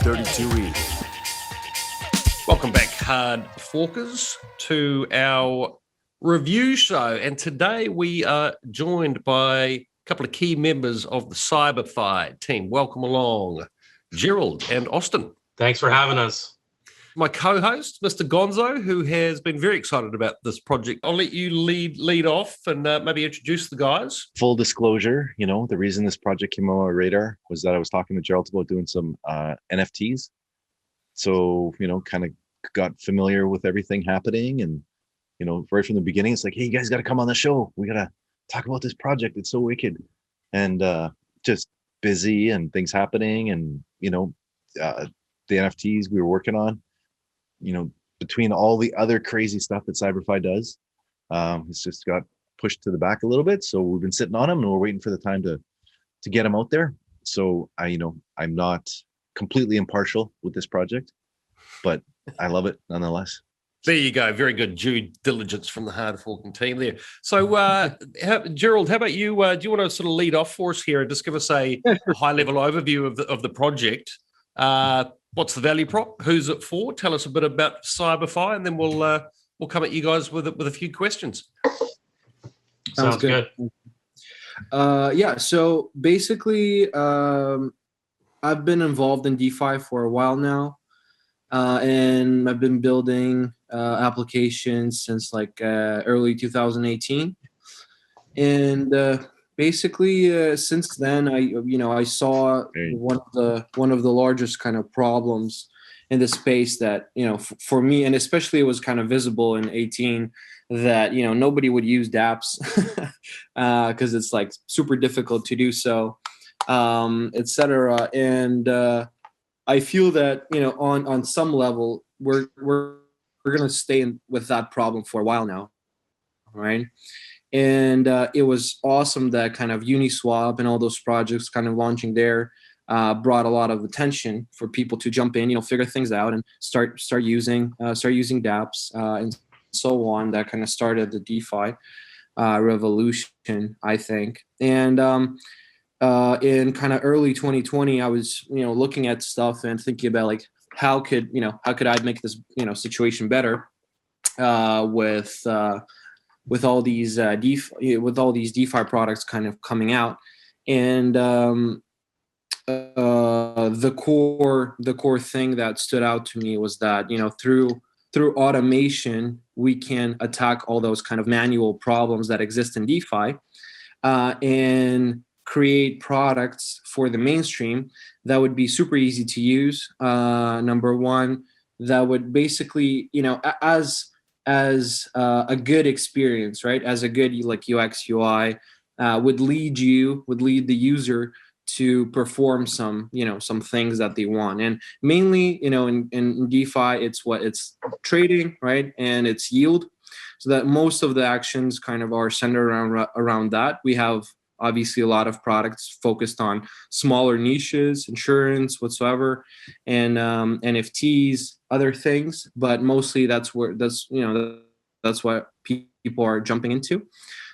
32E. Welcome back, hard forkers, to our review show. And today we are joined by a couple of key members of the Cyberfi team. Welcome along, Gerald and Austin. Thanks for having us. My co-host, Mr. Gonzo, who has been very excited about this project. I'll let you lead off and maybe introduce the guys. Full disclosure, the reason this project came on my radar was that I was talking to Gerald about doing some NFTs. So, kind of got familiar with everything happening. And, right from the beginning, it's like, hey, you guys got to come on the show. We got to talk about this project. It's so wicked. And just busy and things happening. And, the NFTs we were working on, between all the other crazy stuff that Cyberfi does, it's just got pushed to the back a little bit. So we've been sitting on them and we're waiting for the time to get them out there. So I'm not completely impartial with this project, but I love it nonetheless. There you go. Very good due diligence from the hard forking team there. So, Gerald, how about you? Do you want to sort of lead off for us here and just give us a high level overview of the project? What's the value prop? Who's it for? Tell us a bit about Cyberfi, and then we'll come at you guys with a few questions. Sounds good. So basically, I've been involved in DeFi for a while now, and I've been building applications since early 2018, and basically, since then, I saw one of the largest kind of problems in the space that, for me, and especially it was kind of visible in 18, that, nobody would use dApps because it's super difficult to do so, etc. And I feel that, on some level, we're going to stay with that problem for a while now, right? And it was awesome that kind of Uniswap and all those projects kind of launching there brought a lot of attention for people to jump in, figure things out and start using dApps and so on. That kind of started the DeFi revolution, I think. And in kind of early 2020, I was looking at stuff and thinking about how could I make this situation better with all these DeFi products kind of coming out. And the core thing that stood out to me was that through automation we can attack all those kind of manual problems that exist in DeFi and create products for the mainstream that would be super easy to use. Number one, that would basically as a good experience, right? As a good UX UI would lead the user to perform some things that they want. And mainly, in DeFi, it's trading, right? And it's yield. So that most of the actions kind of are centered around that. We have obviously a lot of products focused on smaller niches, insurance, whatsoever, and NFTs, other things. But mostly that's what people are jumping into.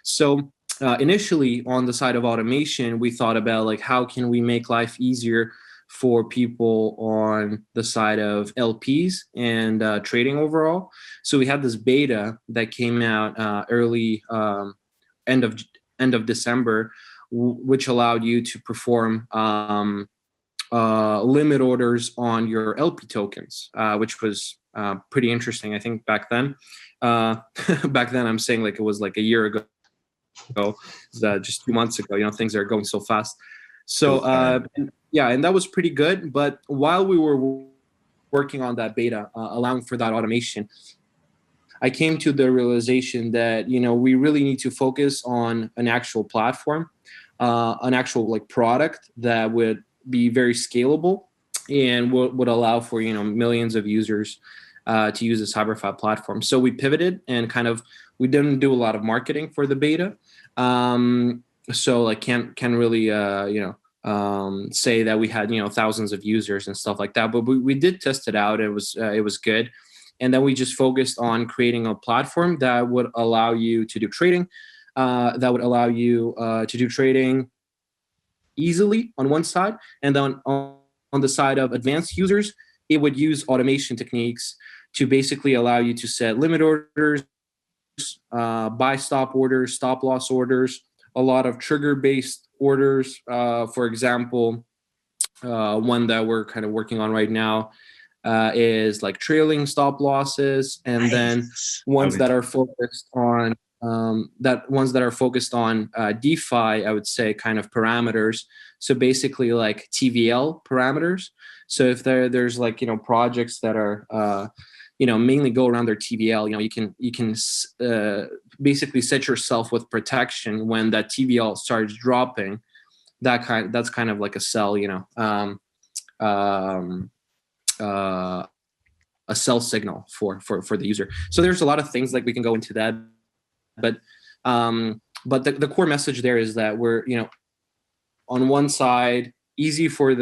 So initially on the side of automation, we thought about how can we make life easier for people on the side of LPs and trading overall. So we had this beta that came out early end of December, which allowed you to perform limit orders on your LP tokens, which was pretty interesting. I think back then, I'm saying it was a year ago, just 2 months ago. Things are going so fast. So and that was pretty good. But while we were working on that beta, allowing for that automation, I came to the realization that, we really need to focus on an actual platform, an actual product that would be very scalable and would allow for, millions of users to use the Cyberfi platform. So we pivoted and we didn't do a lot of marketing for the beta. So can't really, say that we had, thousands of users and stuff like that, but we did test it out. It was good. And then we just focused on creating a platform that would allow you to do trading, easily on one side, and then on on the side of advanced users, it would use automation techniques to basically allow you to set limit orders, buy stop orders, stop loss orders, a lot of trigger based orders. For example, one that we're kind of working on right now is like trailing stop losses, and then ones that are focused on DeFi, I would say kind of parameters. So basically like TVL parameters. So if there's like, projects that are, mainly go around their TVL, you can basically set yourself with protection when that TVL starts dropping. That's kind of like a sell, a sell signal for the user. So there's a lot of things like we can go into that, but the core message there is that we're, on one side, easy for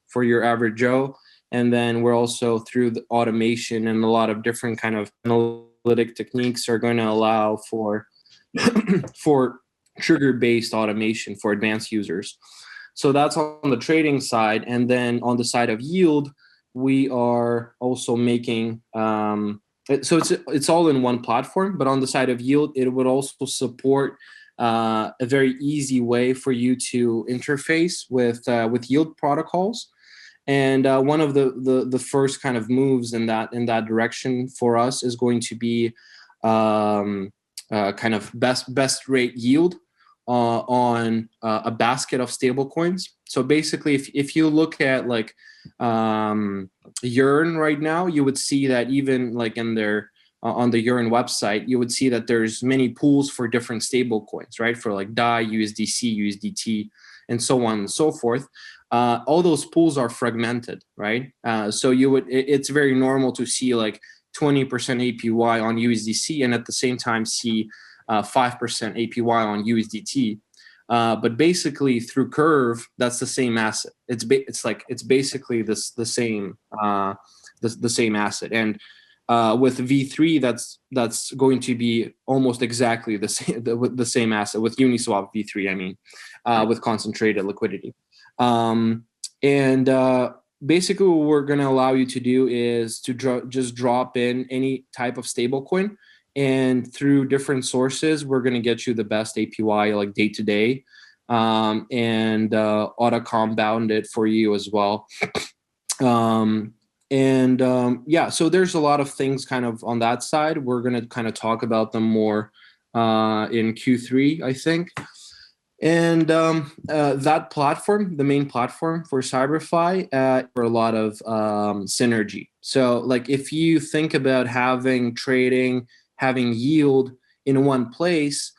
for your average Joe. And then we're also, through the automation and a lot of different kind of analytic techniques, are going to allow for trigger-based automation for advanced users. So that's on the trading side. And then on the side of yield, we are also making, so it's all in one platform, but on the side of yield, it would also support a very easy way for you to interface with yield protocols. And one of the first kind of moves in that direction for us is going to be kind of best rate yield on a basket of stable coins. So basically, if you look at like Yearn right now, you would see that even like in their on the Yearn website, you would see that there's many pools for different stable coins, right? For like DAI, USDC, USDT, and so on and so forth. All those pools are fragmented, right? So it's very normal to see like 20% APY on USDC and at the same time see 5% APY on USDT. But basically through Curve, that's the same asset. It's basically the same asset. And with V3, that's going to be almost exactly the same asset with Uniswap V3. I mean, with concentrated liquidity. Basically what we're going to allow you to do is to just drop in any type of stablecoin, and through different sources, we're going to get you the best APY like day to day, and auto compound it for you as well. So there's a lot of things kind of on that side. We're going to kind of talk about them more in Q3, I think. And that platform, the main platform for Cyberfi, for a lot of synergy. So like if you think about having trading, having yield in one place,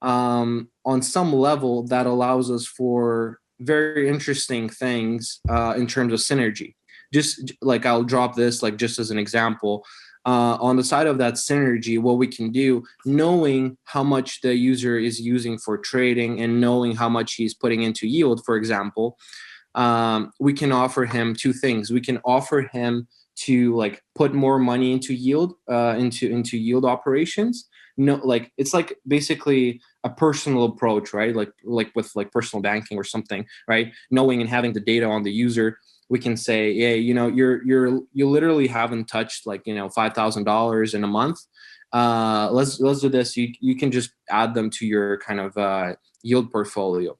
on some level, that allows us for very interesting things in terms of synergy. Just like I'll drop this like just as an example. On the side of that synergy, what we can do, knowing how much the user is using for trading and knowing how much he's putting into yield, for example, we can offer him two things. We can offer him to like put more money into yield, into yield operations. No, like it's like basically a personal approach, right? Like with like personal banking or something, right? Knowing and having the data on the user, we can say, hey, you literally haven't touched like $5,000 in a month. Let's do this. You can just add them to your kind of yield portfolio,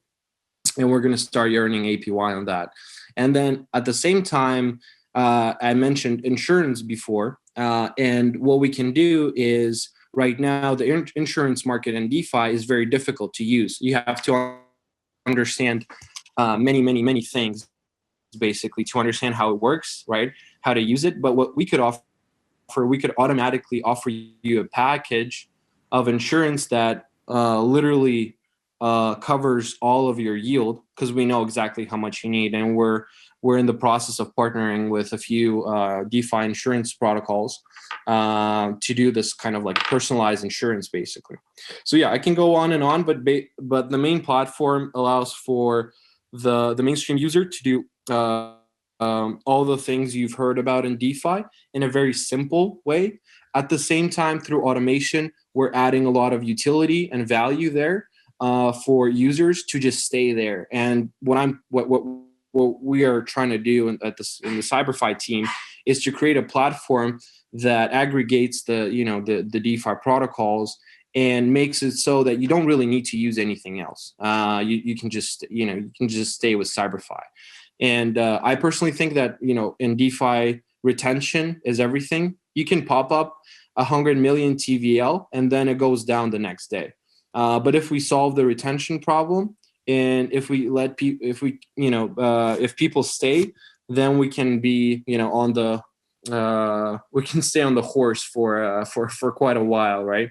and we're going to start earning APY on that. And then at the same time, I mentioned insurance before, and what we can do is right now the insurance market in DeFi is very difficult to use. You have to understand many things, basically, to understand how it works, right? How to use it. But what we could offer, we could automatically offer you a package of insurance that literally covers all of your yield, because we know exactly how much you need. And we're in the process of partnering with a few DeFi insurance protocols to do this kind of like personalized insurance, basically. So yeah, I can go on and on, but the main platform allows for the mainstream user to do all the things you've heard about in DeFi in a very simple way. At the same time, through automation, we're adding a lot of utility and value there for users to just stay there. And what what we are trying to do in the Cyberfi team is to create a platform that aggregates the DeFi protocols and makes it so that you don't really need to use anything else. You can just stay with Cyberfi. And I personally think that in DeFi, retention is everything. You can pop up 100 million TVL and then it goes down the next day. But if we solve the retention problem, and if we let people, if people stay, then we can be we can stay on the horse for quite a while, right?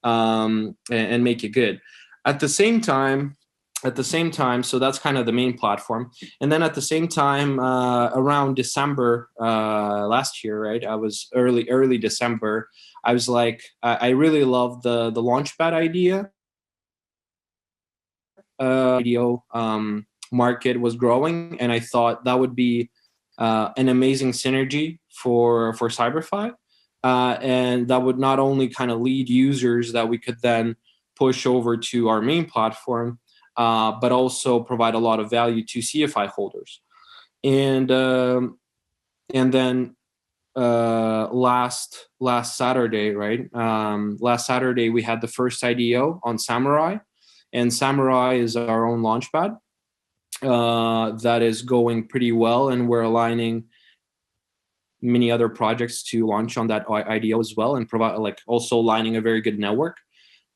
And make it good. At the same time, so that's kind of the main platform. And then at the same time, around December last year, right? I was early December. I was like, I really love the Launchpad idea. IDO market was growing, and I thought that would be an amazing synergy for Cyberfi, and that would not only kind of lead users that we could then push over to our main platform, but also provide a lot of value to CFI holders. And then last Saturday, right? Last Saturday we had the first IDO on Samurai, and Samurai is our own launchpad that is going pretty well, and we're aligning many other projects to launch on that IDO as well, and provide also aligning a very good network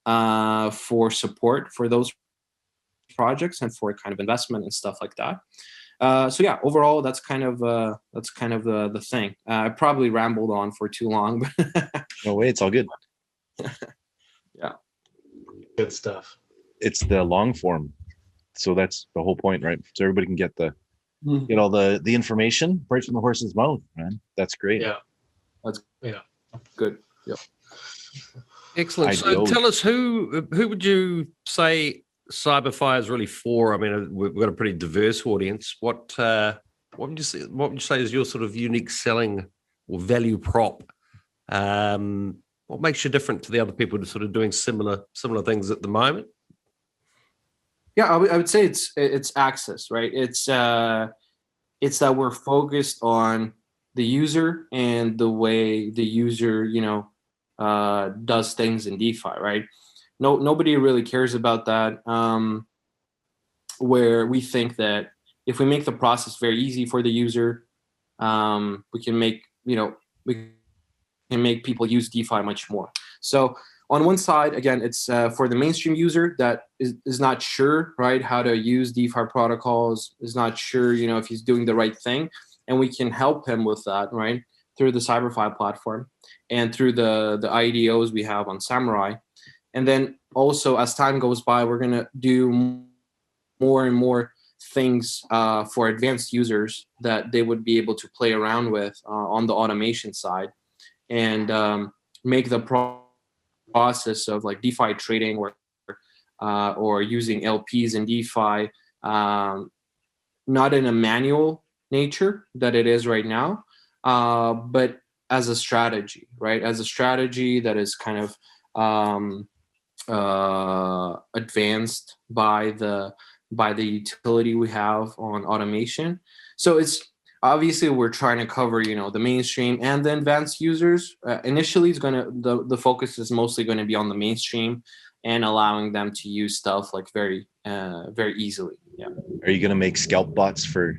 for support for those projects and for kind of investment and stuff like that. So yeah, overall, that's kind of the thing. I probably rambled on for too long, but no way, it's all good. Yeah, good stuff. It's the long form, so that's the whole point, right? So everybody can get all the information right from the horse's mouth, man. That's great. Yeah, that's good. Yeah, excellent. So tell us, who would you say Cyberfi is really for? I mean, we've got a pretty diverse audience. What would you say is your sort of unique selling or value prop? What makes you different to the other people who are sort of doing similar things at the moment? Yeah, I would say it's access, right? It's that we're focused on the user and the way the user, does things in DeFi, right? Nobody really cares about that. Where we think that if we make the process very easy for the user, we can make people use DeFi much more. So on one side, again, it's for the mainstream user that is not sure, right, how to use DeFi protocols, is not sure, if he's doing the right thing, and we can help him with that, right, through the Cyberfi platform and through the IDOs we have on Samurai. And then also, as time goes by, we're gonna do more and more things for advanced users that they would be able to play around with on the automation side, and make the process of like DeFi trading or using LPs in DeFi not in a manual nature that it is right now, but as a strategy, right? As a strategy that is kind of advanced by the utility we have on automation. So it's obviously we're trying to cover the mainstream and the advanced users. Initially, the focus is mostly going to be on the mainstream and allowing them to use stuff like very easily. Yeah. Are you going to make scalp bots for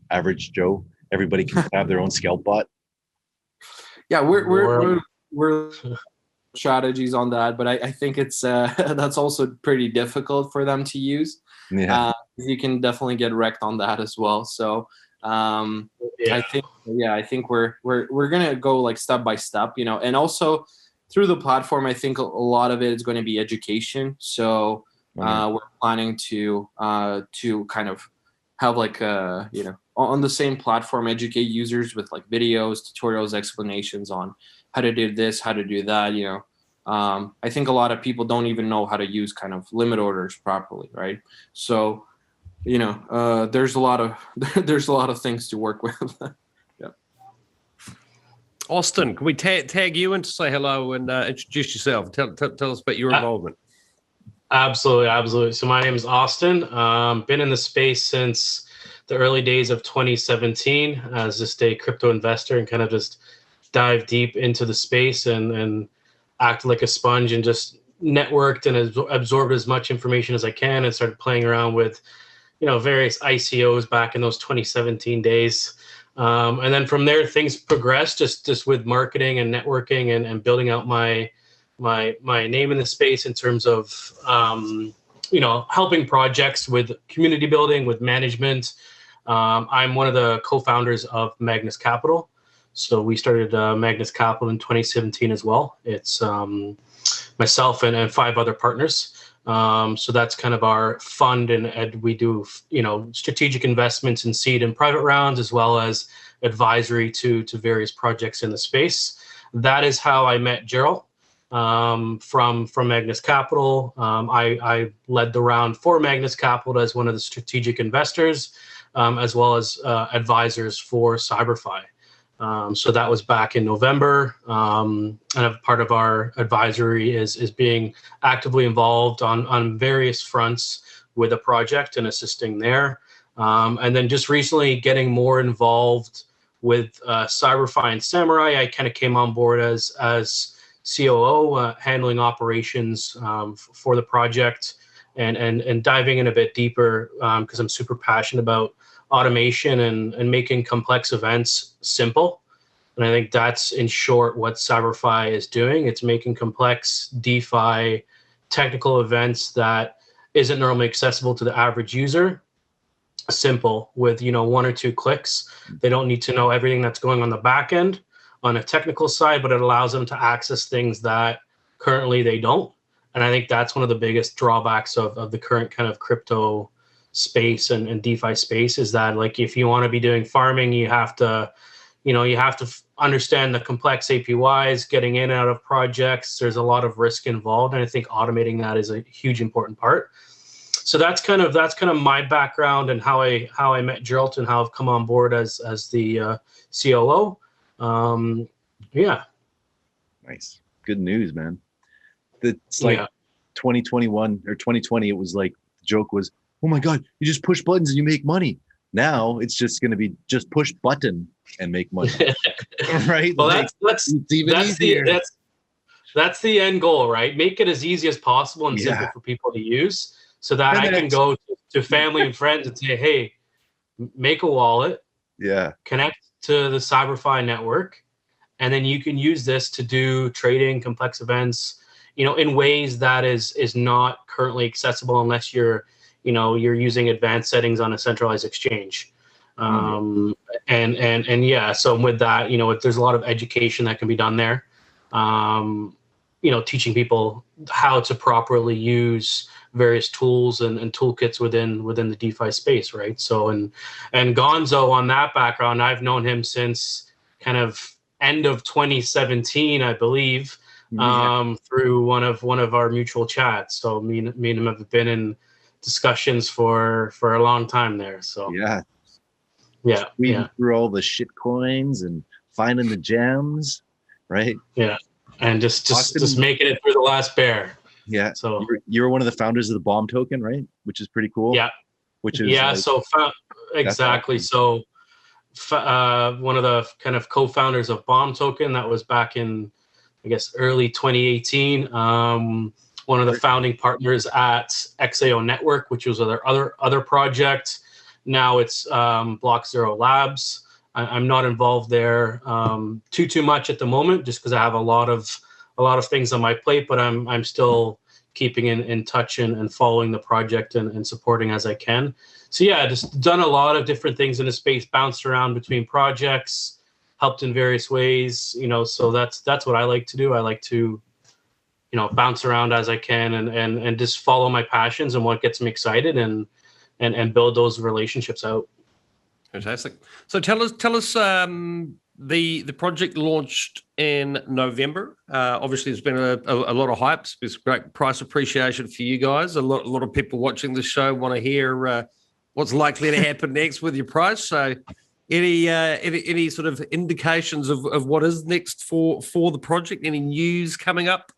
average Joe? Everybody can have their own scalp bot. Yeah, we're strategies on that, but I think it's that's also pretty difficult for them to use. Yeah, you can definitely get wrecked on that as well. So I think we're gonna go like step by step, and also through the platform, I think a lot of it is going to be education. So we're planning to kind of have like on the same platform educate users with like videos, tutorials, explanations on how to do this, how to do that. I think a lot of people don't even know how to use kind of limit orders properly, right? So there's a lot of things to work with. Yeah. Austin, can we tag you in to say hello and introduce yourself? Tell us about your involvement. Absolutely. So my name is Austin. Been in the space since the early days of 2017 as just a crypto investor and kind of just dive deep into the space and act like a sponge and just networked and absorbed as much information as I can and started playing around with, various ICOs back in those 2017 days. And then from there, things progressed just with marketing and networking and building out my name in the space in terms of, helping projects with community building, with management. I'm one of the co-founders of Magnus Capital. So we started Magnus Capital in 2017 as well. It's myself and 5 other partners. So that's kind of our fund, and we do, strategic investments in seed and private rounds, as well as advisory to various projects in the space. That is how I met Gerald from Magnus Capital. I led the round for Magnus Capital as one of the strategic investors, as well as advisors for Cyberfi. So that was back in November, and a part of our advisory is being actively involved on various fronts with a project and assisting there. And then just recently getting more involved with Cyberfi and Samurai. I kind of came on board as COO, handling operations for the project and diving in a bit deeper because I'm super passionate about automation and making complex events simple. And I think that's, in short, what Cyberfi is doing. It's making complex DeFi technical events that isn't normally accessible to the average user simple with 1 or 2 clicks. They don't need to know everything that's going on the back end on a technical side, but it allows them to access things that currently they don't. And I think that's one of the biggest drawbacks of the current kind of crypto space and DeFi space is that, like, if you want to be doing farming, you have to understand the complex APYs, getting in and out of projects. There's a lot of risk involved, and I think automating that is a huge important part. So that's kind of my background and how I met Gerald and how I've come on board as the COO. Yeah. Nice. Good news, man. It's like 2021 or 2020. It was like, the joke was, oh my God, you just push buttons and you make money. Now it's just going to be just push button and make money. Right? Well, like, that's the end goal, right? Make it as easy as possible and simple for people to use, so that I can go to family and friends and say, hey, make a wallet, connect to the Cyberfi network, and then you can use this to do trading, complex events, in ways that is not currently accessible unless you're using advanced settings on a centralized exchange. So with that, there's a lot of education that can be done there. Teaching people how to properly use various tools and toolkits within the DeFi space, right? So and Gonzo, on that background, I've known him since kind of end of 2017, I believe, through one of our mutual chats. So me and him have been in discussions for a long time there. So through all the shit coins and finding the gems, right? Yeah, and just making it through the last bear. Yeah. So you're one of the founders of the Bomb token, right? Which is pretty cool. Yeah. Which is exactly. Awesome. So one of the kind of co-founders of Bomb token, that was back in, I guess, early 2018. One of the founding partners at XAO Network, which was other project. Now it's Block Zero Labs. I'm not involved there too much at the moment, just because I have a lot of things on my plate. But I'm still keeping in touch and following the project and supporting as I can. So yeah, just done a lot of different things in the space, bounced around between projects, helped in various ways. So that's what I like to do. I like to bounce around as I can and just follow my passions and what gets me excited and build those relationships out. Fantastic. So tell us, the project launched in November. Obviously, there's been a lot of hype. There's great price appreciation for you guys. A lot of people watching this show want to hear what's likely to happen next with your price. So any sort of indications of what is next for the project? Any news coming up?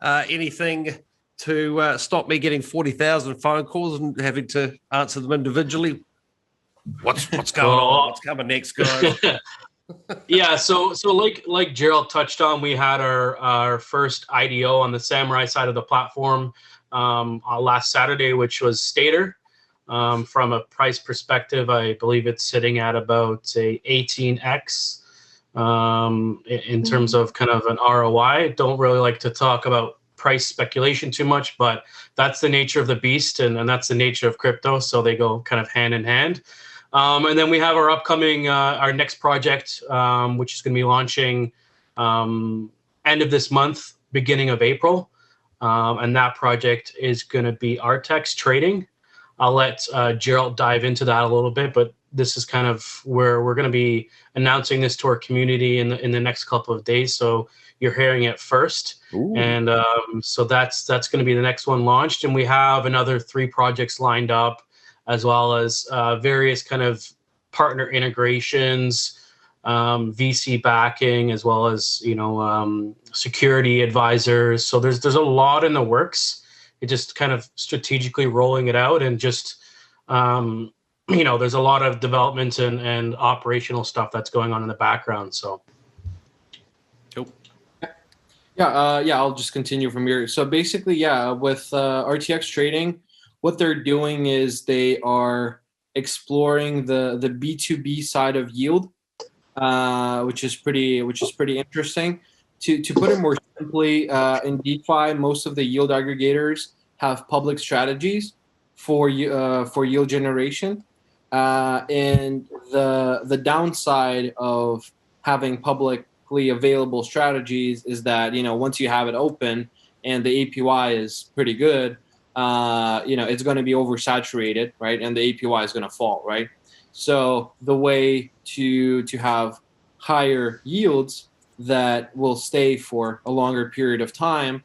Anything to stop me getting 40,000 phone calls and having to answer them individually? What's going on? What's coming next, guys? Yeah, so like Gerald touched on, we had our first IDO on the Samurai side of the platform last Saturday, which was Stater. From a price perspective, I believe it's sitting at about a 18x in terms of kind of an ROI. Don't really like to talk about price speculation too much, but that's the nature of the beast, and that's the nature of crypto. So they go kind of hand in hand. And then we have our upcoming, our next project, which is going to be launching end of this month, beginning of April. And that project is going to be Artex Trading. I'll let Gerald dive into that a little bit, but this is kind of where we're going to be announcing this to our community in the next couple of days. So you're hearing it first. Ooh. And so that's going to be the next one launched. And we have another 3 projects lined up, as well as various kind of partner integrations, VC backing, as well as, security advisors. So there's a lot in the works. It just kind of strategically rolling it out, and just, there's a lot of development and operational stuff that's going on in the background. So. Cool. Yeah, I'll just continue from here. So basically, with RTX Trading, what they're doing is they are exploring the B2B side of yield, which is pretty interesting. To put it more simply, in DeFi, most of the yield aggregators have public strategies for yield generation, and the downside of having publicly available strategies is that once you have it open and the APY is pretty good, it's going to be oversaturated, right? And the APY is going to fall, right? So the way to have higher yields that will stay for a longer period of time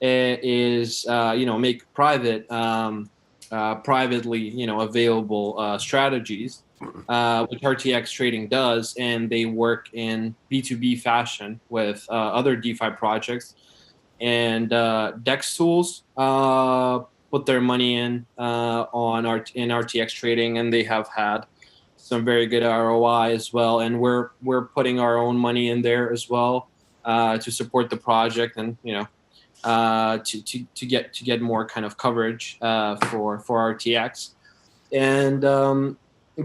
is make privately available strategies, which RTX Trading does, and they work in B2B fashion with other DeFi projects. And Dex Tools put their money in RTX Trading, and they have had some very good ROI as well. And we're putting our own money in there as well to support the project, and to get more kind of coverage for RTX. And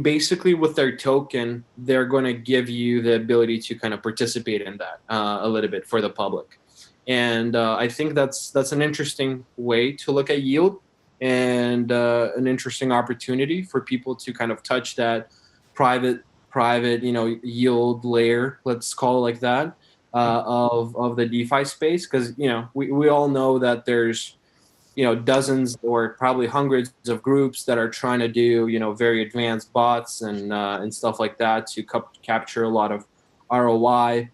basically, with their token, they're going to give you the ability to kind of participate in that a little bit for the public. And I think that's an interesting way to look at yield, and an interesting opportunity for people to kind of touch that private yield layer, let's call it like that, of the DeFi space. Because we all know that there's dozens or probably hundreds of groups that are trying to do very advanced bots and stuff like that to capture a lot of ROI.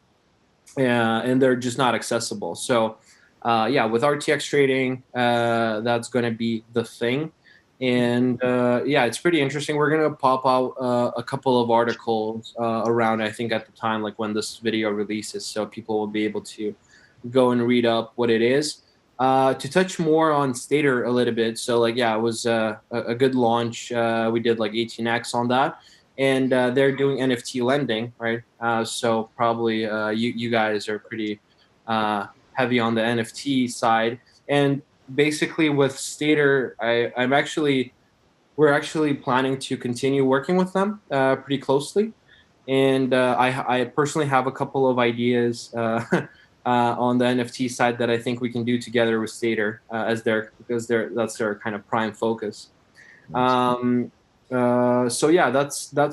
And they're just not accessible. So with RTX Trading, that's going to be the thing. And it's pretty interesting. We're going to pop out a couple of articles around, I think, at the time, like when this video releases, so people will be able to go and read up what it is. To touch more on Stater a little bit, so it was a good launch. We did like 18x on that. And they're doing NFT lending, right? So probably you guys are pretty heavy on the NFT side. And basically with Stater, we're actually planning to continue working with them pretty closely. And I personally have a couple of ideas on the NFT side that I think we can do together with Stater because that's their kind of prime focus. That's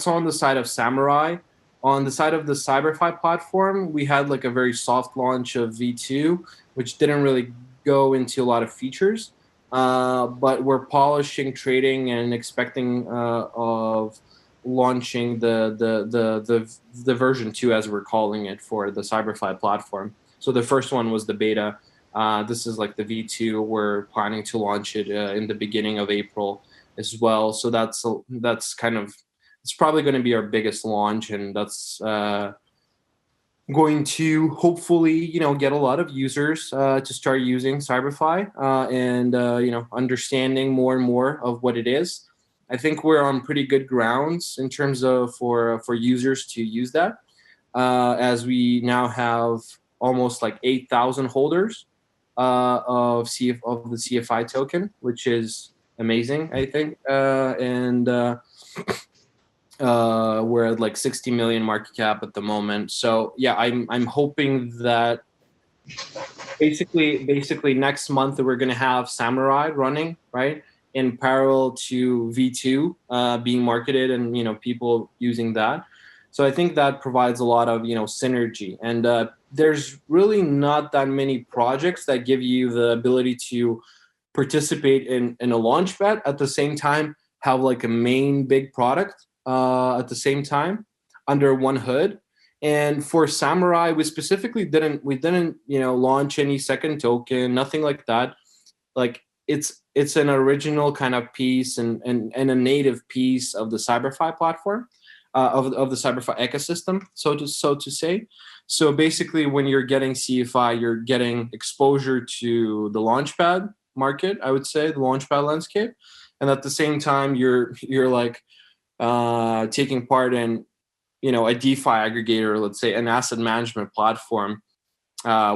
on the side of Samurai. On the side of the Cyberfi platform, we had like a very soft launch of V2, which didn't really go into a lot of features, but we're polishing trading and expecting of launching the version 2, as we're calling it, for the Cyberfi platform. So the first one was the beta. This is like the V2. We're planning to launch it in the beginning of April as well. So that's kind of, it's probably going to be our biggest launch, and that's going to hopefully get a lot of users to start using Cyberfi and understanding more and more of what it is. I think we're on pretty good grounds in terms of for users to use that, as we now have almost like 8,000 holders of the CFI token, which is amazing, I think. We're at like 60 million market cap at the moment. So yeah, I'm hoping that basically next month we're gonna have Samurai running, right, in parallel to V2 being marketed, and people using that. So I think that provides a lot of synergy, and there's really not that many projects that give you the ability to participate in a launch pad at the same time, have like a main big product at the same time under one hood. And for Samurai, we specifically didn't launch any second token, nothing like that. Like it's an original kind of piece and a native piece of the Cyberfi platform, of the Cyberfi ecosystem, so to say. So basically, when you're getting CFI, you're getting exposure to the launchpad market, I would say, the launchpad landscape, and at the same time, you're like taking part in a DeFi aggregator, let's say an asset management platform,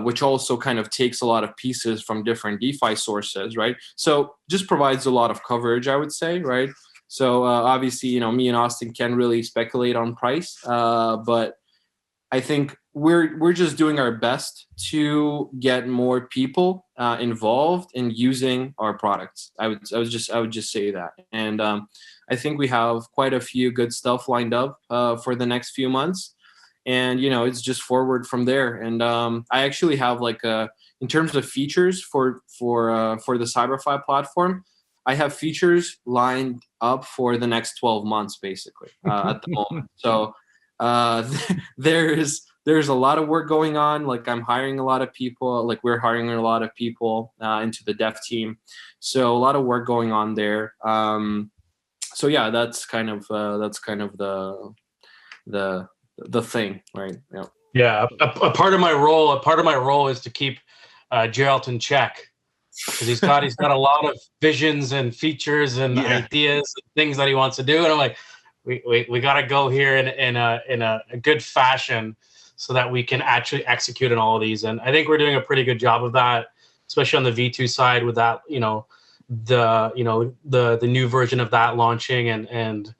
which also kind of takes a lot of pieces from different DeFi sources, right? So just provides a lot of coverage, I would say, right? So obviously, me and Austin can't really speculate on price, but I think we're just doing our best to get more people involved in using our products. I would just say that, and I think we have quite a few good stuff lined up for the next few months, and it's just forward from there. And I actually have in terms of features for the Cyberfi platform, I have features lined up for the next 12 months, basically, at the moment. So there's a lot of work going on. Like I'm hiring a lot of people. Like we're hiring a lot of people into the dev team. So a lot of work going on there. So yeah, that's kind of the thing, right? Yeah. Yeah, a part of my role is to keep Gerald in check, because he's got a lot of visions and features and ideas and things that he wants to do, and I'm like, we got to go here in a good fashion so that we can actually execute on all of these. And I think we're doing a pretty good job of that, especially on the V2 side with that, the new version of that launching and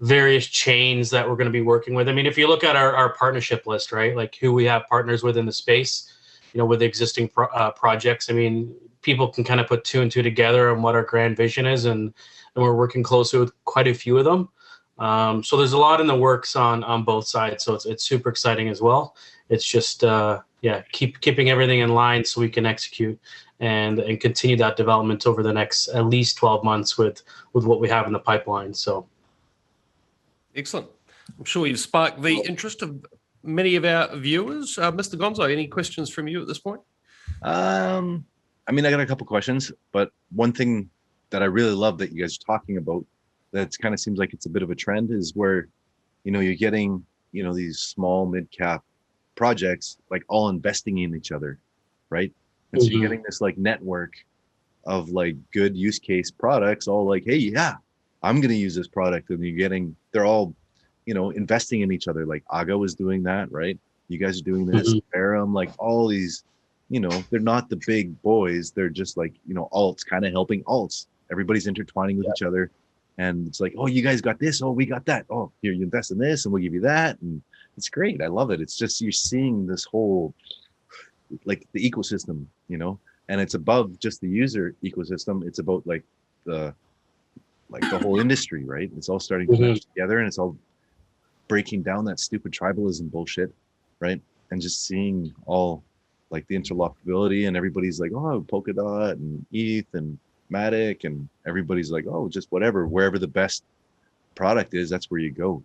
various chains that we're going to be working with. I mean, if you look at our partnership list, right, like who we have partners with in the space, with existing projects, I mean, people can kind of put two and two together on what our grand vision is, and we're working closely with quite a few of them. So there's a lot in the works on both sides. So it's super exciting as well. It's just keeping everything in line so we can execute and continue that development over the next at least 12 months with what we have in the pipeline. So excellent. I'm sure you've sparked the interest of many of our viewers. Mr. Gonzo, any questions from you at this point? I mean, I got a couple questions, but one thing that I really love that you guys are talking about that kind of seems like it's a bit of a trend is where, you're getting, these small mid-cap projects like all investing in each other, right? And so you're getting this like network of like good use case products, all like, hey, yeah, I'm going to use this product. And they're all, investing in each other. Like Aga was doing that, right? You guys are doing this, Aram, like all these, they're not the big boys. They're just like, alts kind of helping alts. Everybody's intertwining with each other. And it's like, oh, you guys got this. Oh, we got that. Oh, here, you invest in this and we'll give you that. And it's great. I love it. It's just, you're seeing this whole, like the ecosystem, and it's above just the user ecosystem. It's about like the whole industry, right? It's all starting to match together, and it's all breaking down that stupid tribalism bullshit, right? And just seeing all like the interlopability, and everybody's like, oh, Polkadot and ETH and Matic, and everybody's like, oh, just whatever, wherever the best product is, that's where you go.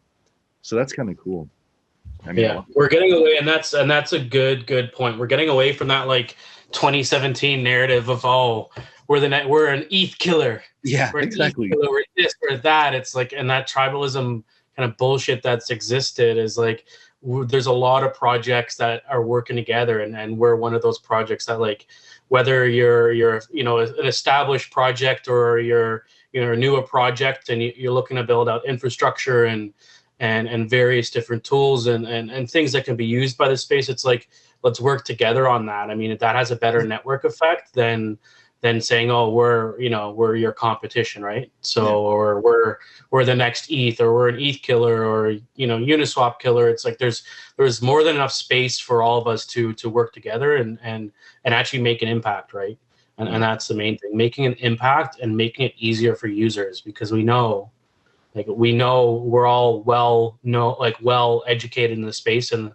So that's kind of cool. I mean, we're getting away, and that's a good point. We're getting away from that like 2017 narrative of we're an ETH killer. Yeah, we're exactly. ETH killer, we're this or that. It's like, and that tribalism kind of bullshit that's existed is like, there's a lot of projects that are working together, and we're one of those projects that, like, whether you're an established project or you're you're new a project and you're looking to build out infrastructure and various different tools and things that can be used by the space, it's like, let's work together on that. I mean, that has a better network effect than saying, oh, we're your competition, right? So, or we're the next ETH, or we're an ETH killer, or Uniswap killer. It's like there's more than enough space for all of us to work together and actually make an impact, right? And that's the main thing, making an impact and making it easier for users, because we know we're all well educated in the space, and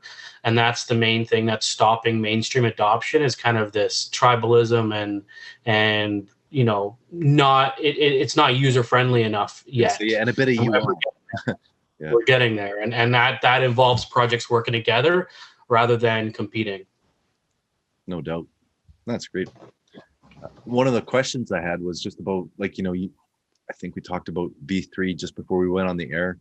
that's the main thing that's stopping mainstream adoption, is kind of this tribalism and it's not user friendly enough yet. Yeah, and a bit of UI. We're getting there, and that involves projects working together rather than competing. No doubt, that's great. One of the questions I had was just about, like, I think we talked about V3 just before we went on the air,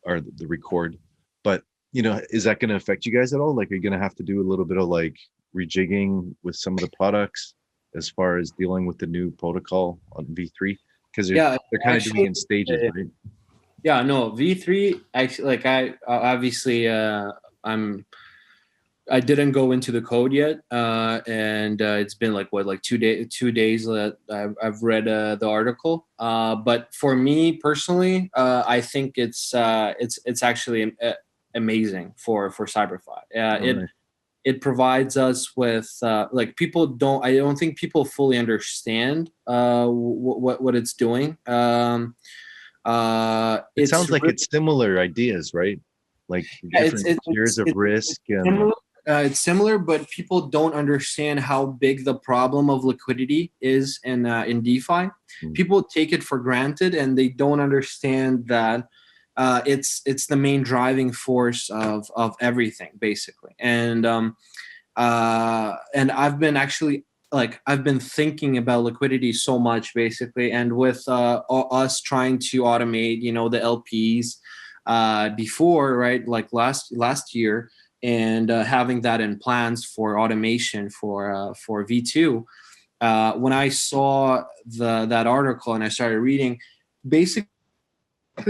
or the record, but is that going to affect you guys at all? Like, are you going to have to do a little bit of like rejigging with some of the products as far as dealing with the new protocol on V3? Because they're kind of doing it in stages, right? Yeah, no, V3 actually, like, I obviously I didn't go into the code yet, and it's been like 2 days that I've read the article. But for me personally, I think it's actually amazing for Cyberfi. It provides us with like, I don't think people fully understand what it's doing. It sounds like it's similar ideas, right? Like different tiers of risk. It's similar, but people don't understand how big the problem of liquidity is in DeFi. People take it for granted, and they don't understand that it's the main driving force of everything, basically. And I've been actually, I've been thinking about liquidity so much, basically, and with us trying to automate, the LPs before, right, like last year. And having that in plans for automation for V2, when I saw that article and I started reading, basically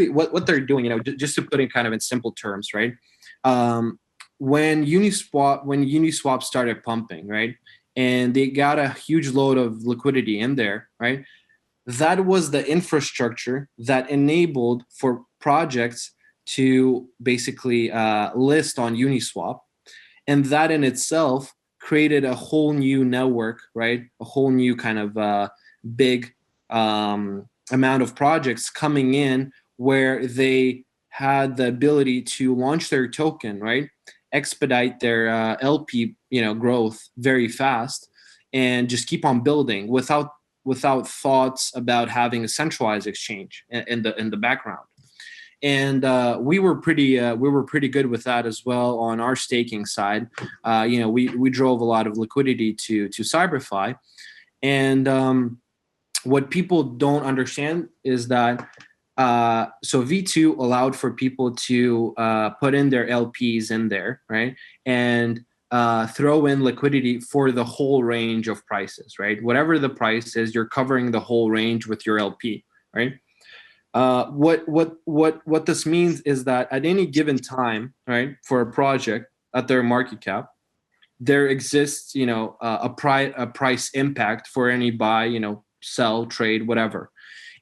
what they're doing, just to put it kind of in simple terms, right? When Uniswap started pumping, right, and they got a huge load of liquidity in there, right? That was the infrastructure that enabled for projects to basically list on Uniswap, and that in itself created a whole new network, right? A whole new kind of big amount of projects coming in, where they had the ability to launch their token, right? Expedite their LP, growth very fast, and just keep on building without thoughts about having a centralized exchange in the background. And we were pretty good with that as well on our staking side. We drove a lot of liquidity to Cyberfi, and what people don't understand is that so V2 allowed for people to put in their LPs in there, right, and throw in liquidity for the whole range of prices, right? Whatever the price is, you're covering the whole range with your LP, right? What this means is that at any given time, right, for a project at their market cap, there exists, a price impact for any buy, sell, trade, whatever,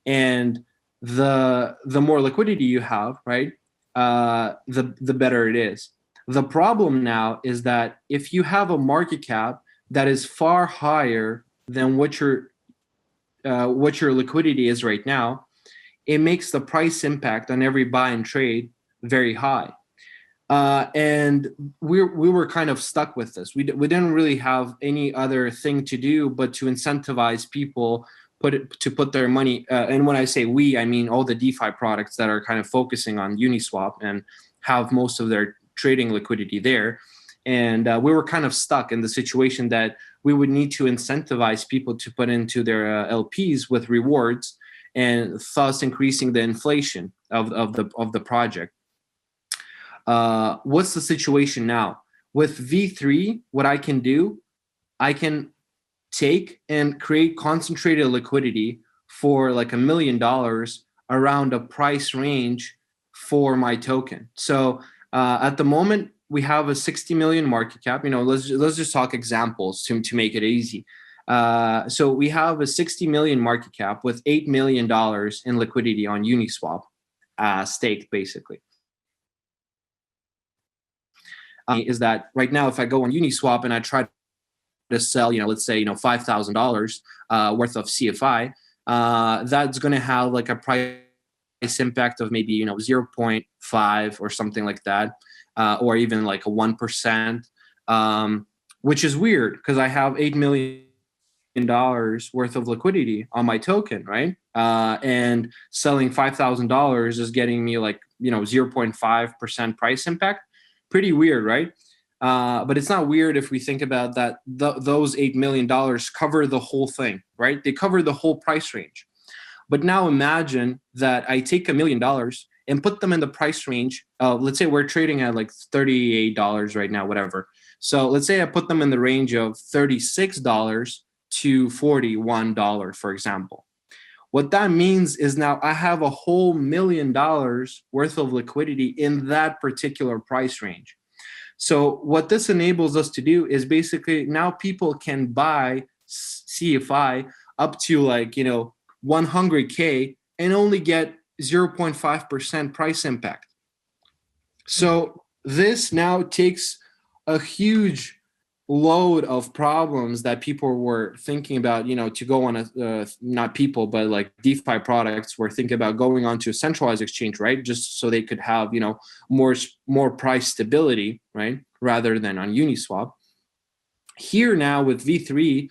and the more liquidity you have, right, the better it is. The problem now is that if you have a market cap that is far higher than what your liquidity is right now, it makes the price impact on every buy and trade very high. And we were kind of stuck with this. We didn't really have any other thing to do but to incentivize people to put their money. And when I say we, I mean all the DeFi products that are kind of focusing on Uniswap and have most of their trading liquidity there. And we were kind of stuck in the situation that we would need to incentivize people to put into their LPs with rewards, and thus increasing the inflation of the project. What's the situation now? With V3, what I can do, I can take and create concentrated liquidity for like $1 million around a price range for my token. So at the moment, we have a 60 million market cap. Let's just talk examples to make it easy. So we have a 60 million market cap with $8 million in liquidity on Uniswap, staked basically. Is that right now, if I go on Uniswap and I try to sell, let's say, $5,000 worth of CFI, that's going to have like a price impact of maybe 0.5 or something like that, or even like a 1%, which is weird because I have $8 million worth of liquidity on my token, right? And selling $5,000 is getting me like 0.5% price impact. Pretty weird, right? But it's not weird if we think about that. Those $8 million cover the whole thing, right? They cover the whole price range. But now imagine that I take $1 million and put them in the price range. Let's say we're trading at like $38 right now, whatever. So let's say I put them in the range of $36 to $41, for example. What that means is now I have a whole $1 million worth of liquidity in that particular price range. So what this enables us to do is basically now people can buy CFI up to like, 100K and only get 0.5% price impact. So this now takes a huge load of problems that people were thinking about, to go on not people, but like DeFi products were thinking about going onto a centralized exchange, right? Just so they could have, more price stability, right? Rather than on Uniswap. Here now with V3,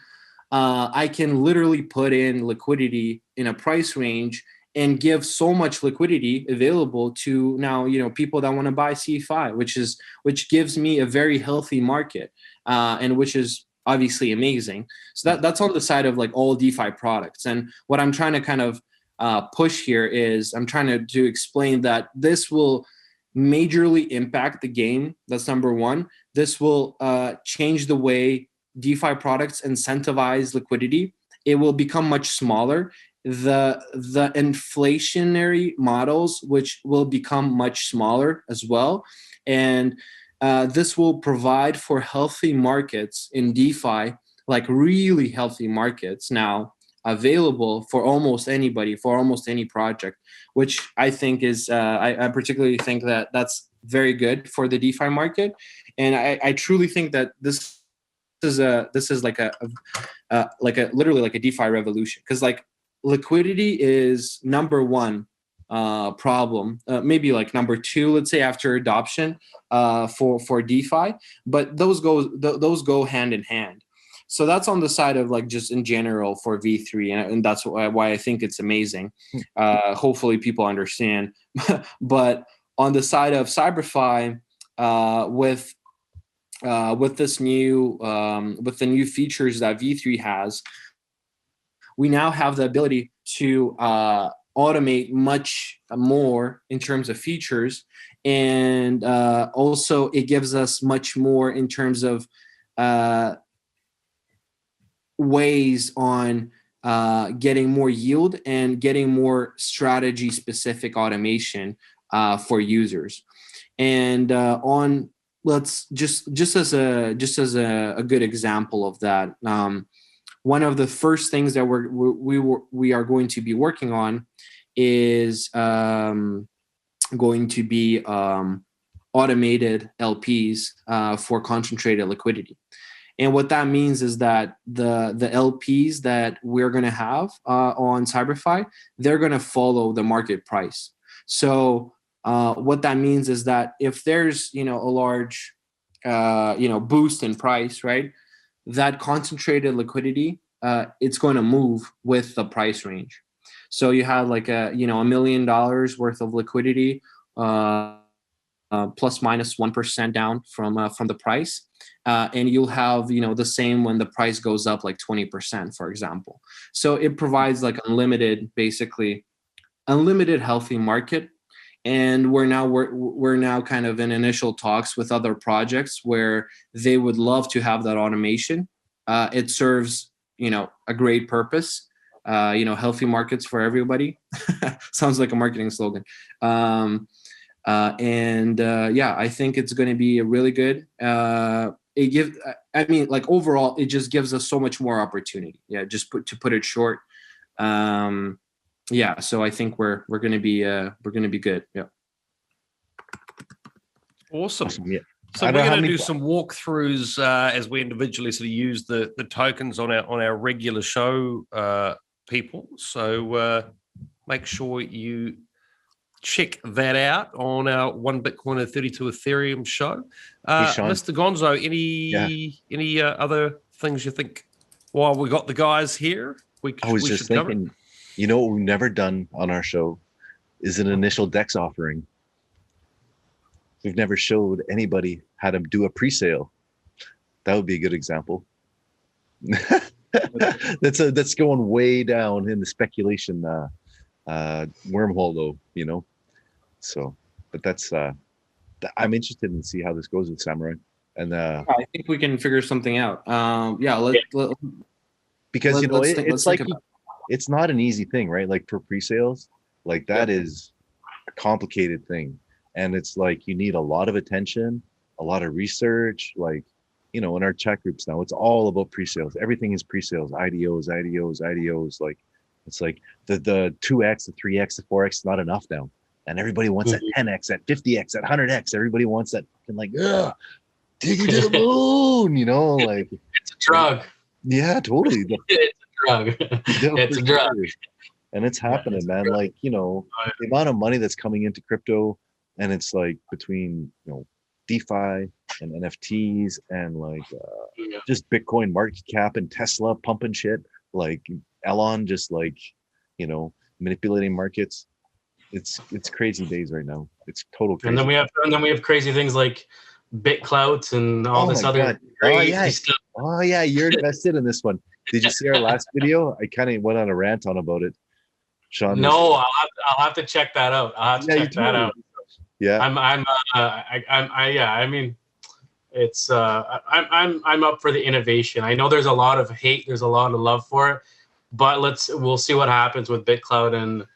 I can literally put in liquidity in a price range and give so much liquidity available to now, people that want to buy CFI, which gives me a very healthy market, and which is obviously amazing. So that's on the side of like all DeFi products. And what I'm trying to kind of push here is I'm trying to explain that this will majorly impact the game. That's number one. This will change the way DeFi products incentivize liquidity. It will become much smaller. The inflationary models, which will become much smaller as well. And this will provide for healthy markets in DeFi, like really healthy markets now available for almost anybody, for almost any project, which I think is, I particularly think that that's very good for the DeFi market. And I truly think that this is like literally like a DeFi revolution, because like liquidity is number one problem, maybe like number two, let's say, after adoption for DeFi, but those go hand in hand. So that's on the side of like just in general for V3, and that's why I think it's amazing. Hopefully people understand. But on the side of Cyberfi, with this new with the new features that V3 has, we now have the ability to automate much more in terms of features, and also it gives us much more in terms of ways on getting more yield and getting more strategy specific automation for users. And on let's just as a good example of that, one of the first things that we are going to be working on is going to be automated LPs for concentrated liquidity. And what that means is that the LPs that we're going to have on Cyberfi, they're going to follow the market price. So what that means is that if there's a large boost in price, right, that concentrated liquidity, it's going to move with the price range. So you have like $1 million worth of liquidity, plus minus 1% down from the price. And you'll have, the same when the price goes up like 20%, for example. So it provides like basically unlimited healthy market. And we're now kind of in initial talks with other projects where they would love to have that automation. It serves, a great purpose. healthy markets for everybody. Sounds like a marketing slogan. I think it's going to be a really good. Overall, it just gives us so much more opportunity. Yeah, to put it short. So I think we're going to be good. Yeah. Awesome. Yeah. So we're going to do some walkthroughs as we individually sort of use the tokens on our regular show, people. So make sure you check that out on our 1 Bitcoin and 32 Ethereum show. Mr. Gonzo, any other things you think while we got the guys here? I was just thinking, what we've never done on our show is an initial DEX offering. We've never showed anybody how to do a pre-sale. That would be a good example. That's going way down in the speculation wormhole, though. So, but that's I'm interested in see how this goes with Samurai, and I think we can figure something out. Because it's not an easy thing, right? Like for pre-sales, like that is a complicated thing. And it's like you need a lot of attention, a lot of research. Like, in our chat groups now, it's all about pre-sales. Everything is pre-sales, IDOs. Like, it's like the 2x, the 3x, the 4x is not enough now. And everybody wants that 10x, that 50x, that 100x. Everybody wants that fucking take you to the moon, like. It's a drug. Yeah, totally. It's a drug. It's a drug. Sure. And it's happening, man. Like, the amount of money that's coming into crypto, and it's like between DeFi and NFTs and just Bitcoin market cap and Tesla pumping shit, like Elon just manipulating markets. It's crazy days right now. It's total crazy. And then we have crazy things like BitClout and all this other crazy stuff. Oh yeah, you're invested in this one. Did you see our last video? I kind of went on a rant about it. Sean. No, I'll have to check that out. I'll have to check that out. Yeah, I mean, it's I'm up for the innovation. I know there's a lot of hate, there's a lot of love for it, but we'll see what happens with BitClout and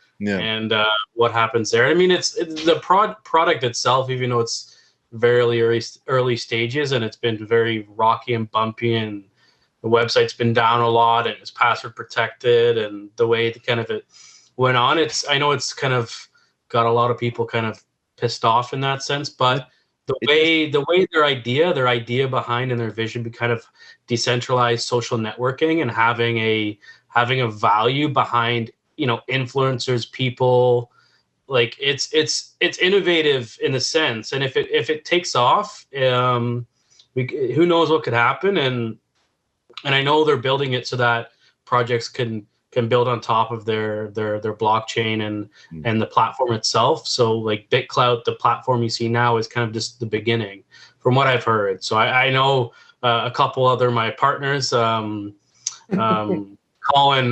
what happens there. I mean, it's the product itself, even though it's very early stages and it's been very rocky and bumpy, and the website's been down a lot and it's password protected, and the way it went on, I know it's kind of got a lot of people kind of pissed off in that sense, but the way their idea behind and their vision be kind of decentralized social networking and having a value behind influencers, people, like it's innovative in a sense, and if it takes off, who knows what could happen, and I know they're building it so that projects can build on top of their blockchain and the platform itself. So like BitClout, the platform you see now, is kind of just the beginning from what I've heard. So I know a couple other my partners, Colin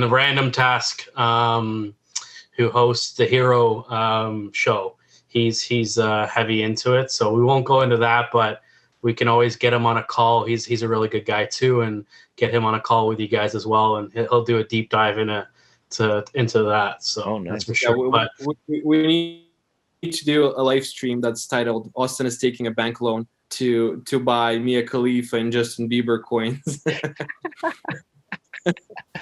Random Task, who hosts the Hero show. He's heavy into it, so we won't go into that, but we can always get him on a call. He's a really good guy too, and get him on a call with you guys as well, and he'll do a deep dive into that. So nice. That's for sure. But we need to do a live stream that's titled "Austin is taking a bank loan to buy Mia Khalifa and Justin Bieber coins."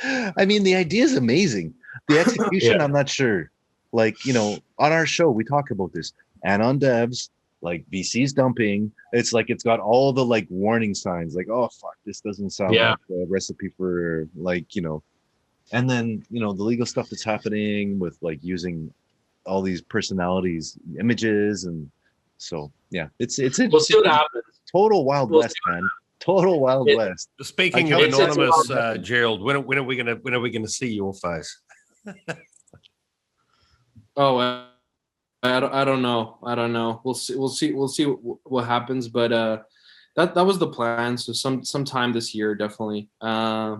I mean, the idea is amazing. The execution, I'm not sure. Like, on our show, we talk about this, and on devs, like VC's dumping. It's like it's got all the like warning signs, like, oh fuck, this doesn't sound like a recipe for and then the legal stuff that's happening with like using all these personalities, images, and so it's we'll see what happens. Total Wild West, man. Total Wild West. Speaking of anonymous, Gerald, when are we gonna see your face? Oh. I don't know. We'll see what happens. But that was the plan. So sometime this year, definitely. I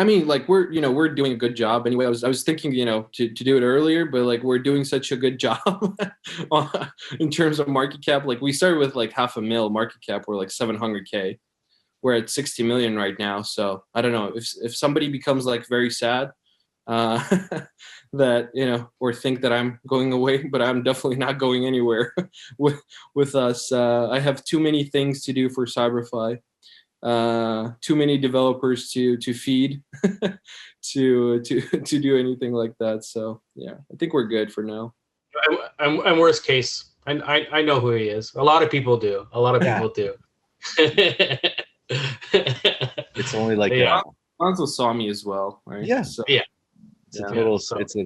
mean, like we're doing a good job anyway. I was thinking, to do it earlier, but like we're doing such a good job in terms of market cap. Like we started with like $500,000 market cap. We're like 700K. we're at 60 million right now. So I don't know if somebody becomes like very sad, that, you know, or think that I'm going away, but I'm definitely not going anywhere with us. I have too many things to do for Cyberfi, too many developers to feed to do anything like that. So yeah, I think we're good for now. And worst case, I know who he is. A lot of people do. A lot of people do. It's only like Gonzo saw me as well, right? Yeah. So, yeah. It's a total. So it's a.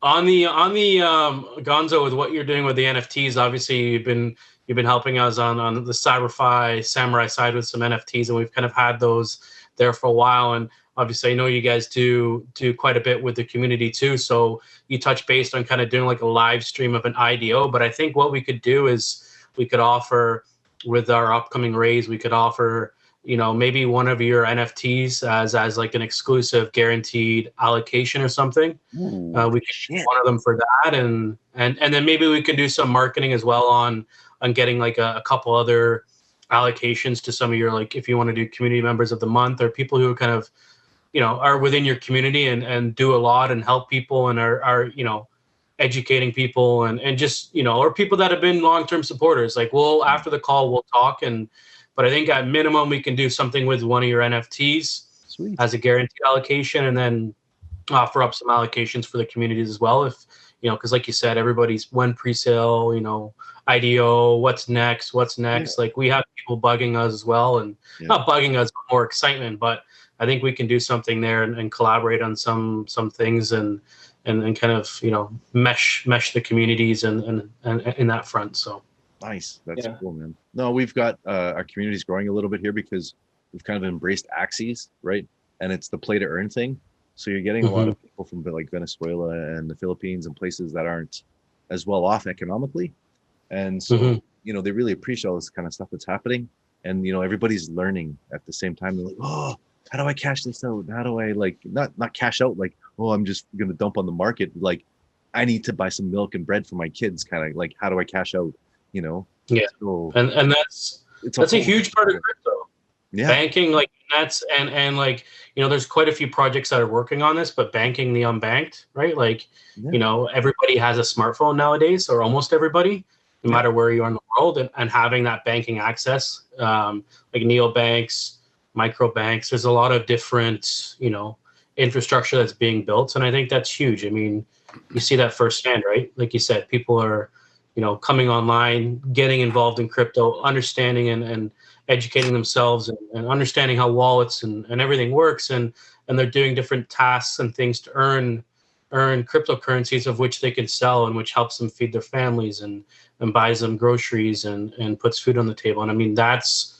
On the Gonzo, with what you're doing with the NFTs, obviously you've been helping us on the Cyberfi Samurai side with some NFTs, and we've kind of had those there for a while. And obviously, I know you guys do quite a bit with the community too. So you touch based on kind of doing like a live stream of an IDO. But I think what we could do is we could offer, with our upcoming raise, we could offer, you know, maybe one of your NFTs as like an exclusive guaranteed allocation or something. Ooh, We could do one of them for that, and then maybe we can do some marketing as well on getting like a couple other allocations to some of your, like, if you want to do community members of the month, or people who kind of, you know, are within your community and do a lot and help people and are you know, educating people and just, you know, or people that have been long-term supporters. Like, we'll, after the call, we'll talk, but I think at minimum we can do something with one of your NFTs. Sweet. As a guaranteed allocation, and then offer up some allocations for the communities as well. If, you know, because like you said, everybody's when pre-sale, you know, IDO, what's next? Yeah. Like, we have people bugging us as well, and not bugging us, but more excitement. But I think we can do something there and collaborate on some things and kind of, you know, mesh the communities and in that front. So nice. That's cool, man. No, we've got our community's growing a little bit here because we've kind of embraced Axes, right? And it's the play to earn thing. So you're getting a lot of people from like Venezuela and the Philippines and places that aren't as well off economically. And so, you know, they really appreciate all this kind of stuff that's happening. And, you know, everybody's learning at the same time. They're like, oh, how do I cash this out? How do I, like, not cash out, like, oh, I'm just going to dump on the market. Like, I need to buy some milk and bread for my kids, kind of like, how do I cash out, you know? Yeah. So, and that's a huge part of crypto. Yeah. Banking, like, that's, and like, you know, there's quite a few projects that are working on this, but banking the unbanked, right? Like, you know, everybody has a smartphone nowadays, or almost everybody, no matter where you are in the world, and having that banking access, like neobanks, micro banks, there's a lot of different, you know, infrastructure that's being built. And I think that's huge. I mean, you see that firsthand, right? Like you said, people are, you know, coming online, getting involved in crypto, understanding and educating themselves and understanding how wallets and everything works. And they're doing different tasks and things to earn cryptocurrencies, of which they can sell, and which helps them feed their families and buys them groceries and puts food on the table. And I mean, that's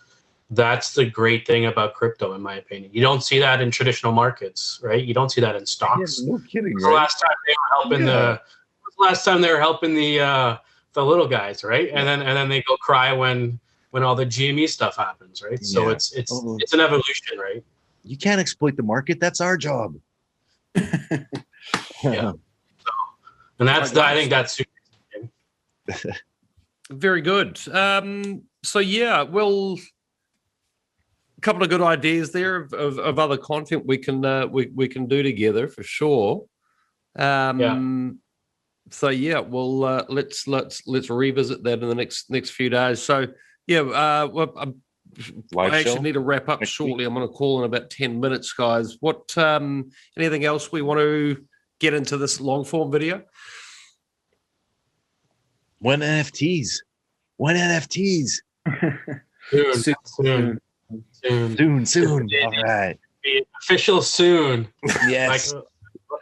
the great thing about crypto, in my opinion. You don't see that in traditional markets, right? You don't see that in stocks. Yeah, no kidding. Right? The last time they were helping the little guys, right? And then they go cry when all the GME stuff happens, right? So it's an evolution, right? You can't exploit the market. That's our job. Yeah. So, and I think that's super interesting. Very good. So yeah, well, a couple of good ideas there of other content we can do together for sure. So yeah, well, let's revisit that in the next few days. So yeah, I actually need to wrap up shortly. I'm going to call in about 10 minutes, guys. What anything else we want to get into this long form video? When NFTs. Soon. All right. The official soon. Yes. Like,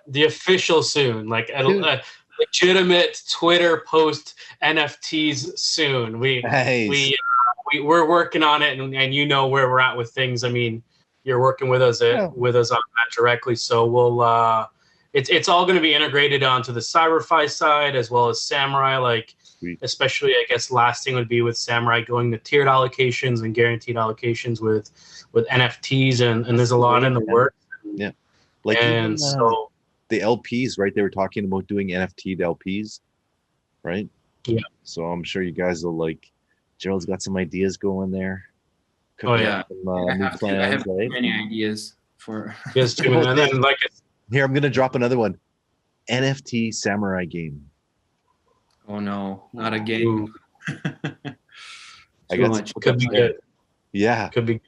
the official soon. Like a legitimate Twitter post NFTs soon. We're working on it, and you know where we're at with things. I mean, you're working with us on that directly. So we'll it's all going to be integrated onto the Cyberfi side as well as Samurai. Like, especially, I guess, last thing would be with Samurai going to tiered allocations and guaranteed allocations with NFTs, and there's a lot in the works. Yeah, like, and even, so the LPs, right? They were talking about doing NFT LPs, right? Yeah. So I'm sure you guys will like. Gerald's got some ideas going there. Oh, yeah. Some, I new have plans, too right? many ideas for. Yes, too many. And then like Here, I'm gonna drop another one. NFT samurai game. Oh no, not a ooh, game. I Too got much. some could be there. good. Yeah, Could be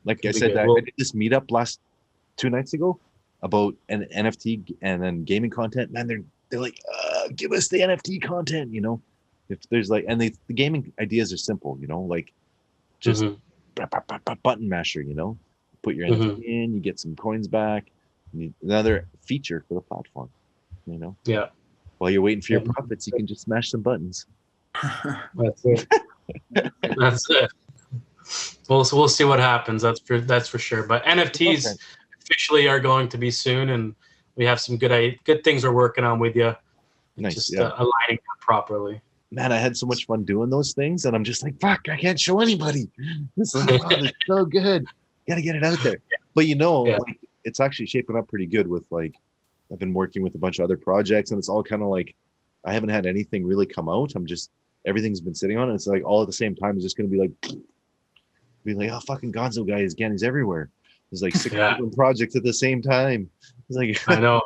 like I be said, good. I Well- did this meetup last 2 nights ago about an NFT and then gaming content. Man, they're like, give us the NFT content. You know, if there's like, and the gaming ideas are simple. You know, like just Mhm. button masher. You know, put your Mhm. NFT in, you get some coins back. Another feature for the platform. You know, Yeah, while you're waiting for your Yeah. profits, you can just smash some buttons. that's it. That's it. We'll see what happens. That's for sure. But NFTs Okay. officially are going to be soon, and we have some good things we're working on with you. Nice, Just yeah. aligning them properly. Man, I had so much fun doing those things, and I'm just like, fuck, I can't show anybody. It's like, wow, it's so good. Gotta get it out there. But Yeah. like, it's actually shaping up pretty good with like, I've been working with a bunch of other projects, and it's all kind of like, I haven't had anything really come out. Everything's been sitting on it. It's like all at the same time. It's just gonna be like, oh, fucking Gonzo guy is again. He's everywhere. There's like 6 Yeah. different projects at the same time. It's like, I know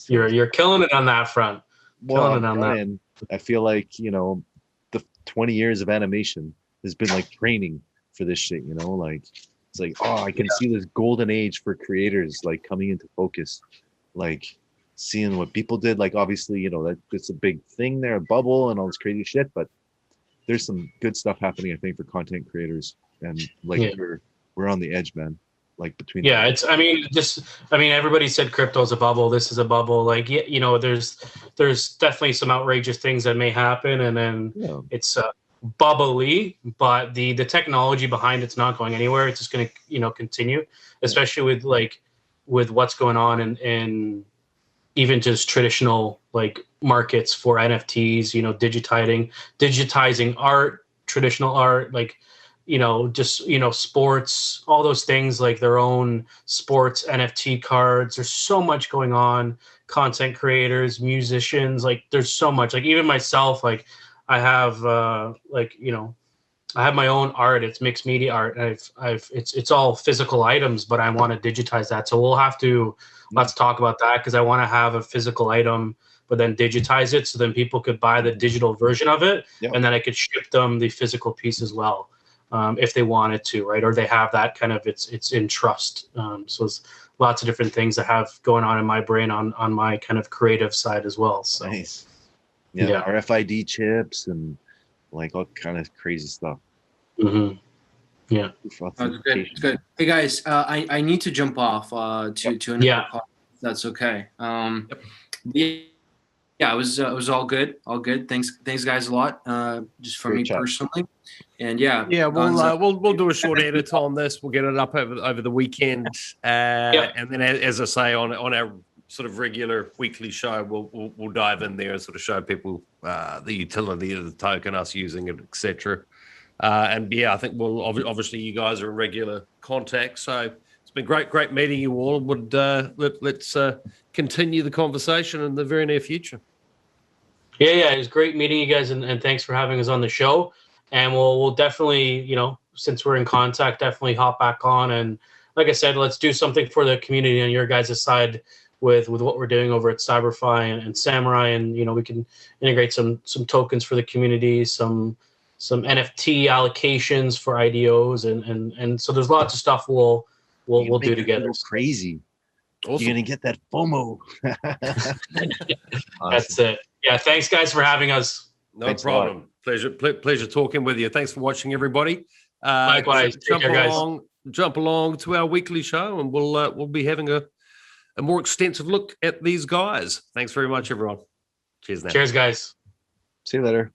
you're killing it on that front. well, killing it on that. trying. I feel like, the 20 years of animation has been like training for this shit, like it's like, oh, I can see this golden age for creators like coming into focus, like seeing what people did. Like obviously, that it's a big thing there, a bubble and all this crazy shit, but there's some good stuff happening, I think, for content creators. And like we're on the edge, man. Like between everybody said crypto's a bubble, this is a bubble, like there's definitely some outrageous things that may happen, and then it's bubbly, but the technology behind it's not going anywhere. It's just going to continue, especially with what's going on in even just traditional like markets for NFTs, digitizing art, traditional art, like sports, all those things, like their own sports NFT cards. There's so much going on. Content creators, musicians, like there's so much. Like even myself, like I have I have my own art. It's mixed media art. It's all physical items, but I want to digitize that. So let's talk about that, because I want to have a physical item, but then digitize it so then people could buy the digital version of it, and then I could ship them the physical piece as well. If they wanted to, right? Or they have that kind of, it's in trust. So it's lots of different things I have going on in my brain on my kind of creative side as well. So nice. Yeah. RFID chips and like all kind of crazy stuff. Mm-hmm. Yeah. It's good. Hey guys, I need to jump off to another call. That's okay. Yeah, it was all good. All good. Thanks guys a lot. Just for me personally. And we'll do a short edit on this. We'll get it up over the weekend, and then as I say on our sort of regular weekly show, we'll dive in there and sort of show people the utility of the token, us using it, etc. And I think we'll obviously you guys are in regular contact, so it's been great meeting you all. Let's continue the conversation in the very near future. Yeah, it was great meeting you guys, and thanks for having us on the show. And we'll definitely, since we're in contact, definitely hop back on. And like I said, let's do something for the community on your guys' side with what we're doing over at Cyberfi and Samurai. And, we can integrate some tokens for the community, some NFT allocations for IDOs. And so there's lots of stuff we'll do together. Crazy. Awesome. You're going to get that FOMO. Awesome. That's it. Yeah. Thanks guys for having us. No problem. Pleasure talking with you. Thanks for watching, everybody. Likewise. Jump along to our weekly show, and we'll be having a more extensive look at these guys. Thanks very much, everyone. Cheers now. Cheers, guys. See you later.